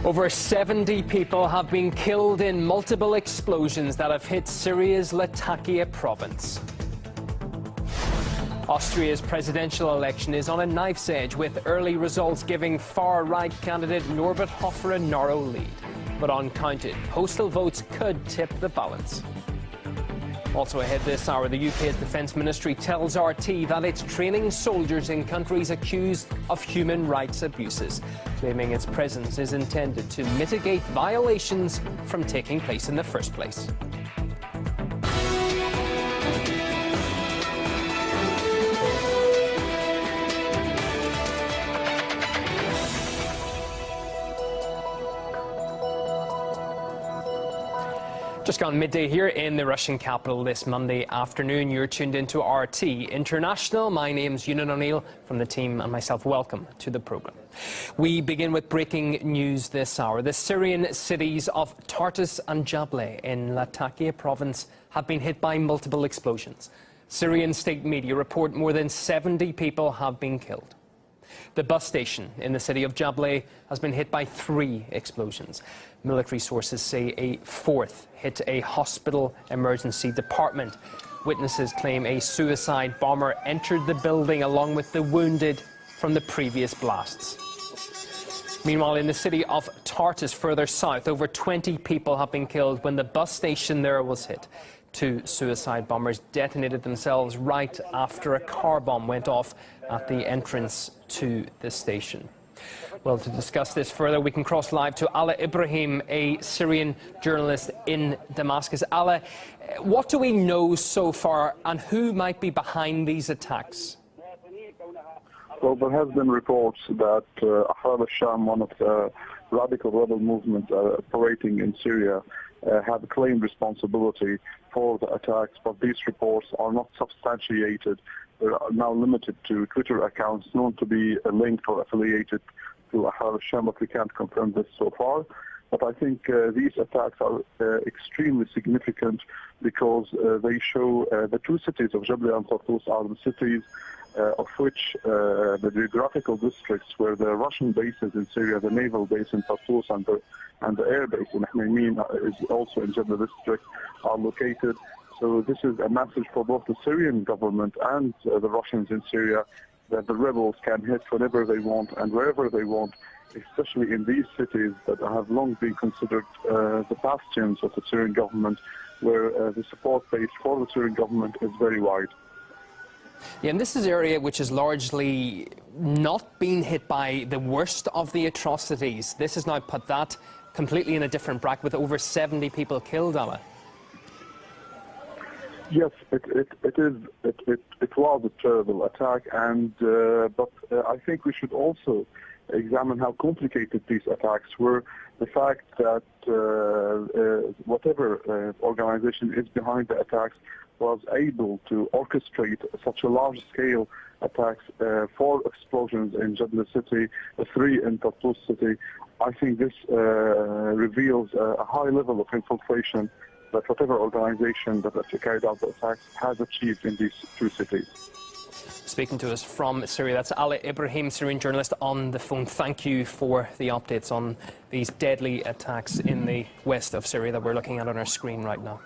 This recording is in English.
Over 70 people have been killed in multiple explosions that have hit Syria's Latakia province. Austria's presidential election is on a knife's edge, with early results giving far-right candidate Norbert Hofer a narrow lead. But uncounted, postal votes could tip the balance. Also ahead this hour, the UK's Defence Ministry tells RT that it's training soldiers in countries accused of human rights abuses, claiming its presence is intended to mitigate violations from taking place in the first place. Just gone midday here in the Russian capital this Monday afternoon. You're tuned into RT International. My name's Ewan O'Neill from the team and myself. Welcome to the programme. We begin with breaking news this hour. The Syrian cities of Tartus and Jablaye in Latakia province have been hit by multiple explosions. Syrian state media report more than 70 people have been killed. The bus station in the city of Jablaye has been hit by 3 explosions. Military sources say a 4th hit a hospital emergency department. Witnesses claim a suicide bomber entered the building along with the wounded from the previous blasts. Meanwhile, in the city of Tartus, further south, over 20 people have been killed when the bus station there was hit. 2 suicide bombers detonated themselves right after a car bomb went off at the entrance to the station. Well, to discuss this further, we can cross live to Ala Ibrahim, a Syrian journalist in Damascus. Ala, what do we know so far, and who might be behind these attacks? Well, there has been reports that Ahrar al-Sham, one of the radical rebel movements operating in Syria, have claimed responsibility for the attacks, but these reports are not substantiated. They are now limited to Twitter accounts known to be linked or affiliated to Ahrar al-Sham, but we can't confirm this so far. But I think these attacks are extremely significant because they show the 2 cities of Jablaye and Tartus are the cities of which the geographical districts where the Russian bases in Syria, the naval base in Tartus and the air base in Hmeimin is also in Jablaye district, are located. So this is a message for both the Syrian government and the Russians in Syria that the rebels can hit whenever they want and wherever they want, especially in these cities that have long been considered the bastions of the Syrian government, where the support base for the Syrian government is very wide. Yeah, and this is an area which has largely not been hit by the worst of the atrocities. This has now put that completely in a different bracket with over 70 people killed, Ala. Yes, it was a terrible attack, and but I think we should also examine how complicated these attacks were. The fact that whatever organization is behind the attacks was able to orchestrate such a large-scale attacks, 4 explosions in Jablaye city, 3 in Tartus city. I think this reveals a high level of infiltration that whatever organization that carried out the attacks has achieved in these 2 cities. Speaking to us from Syria, that's Ala Ibrahim, Syrian journalist on the phone. Thank you for the updates on these deadly attacks in the west of Syria that we're looking at on our screen right now.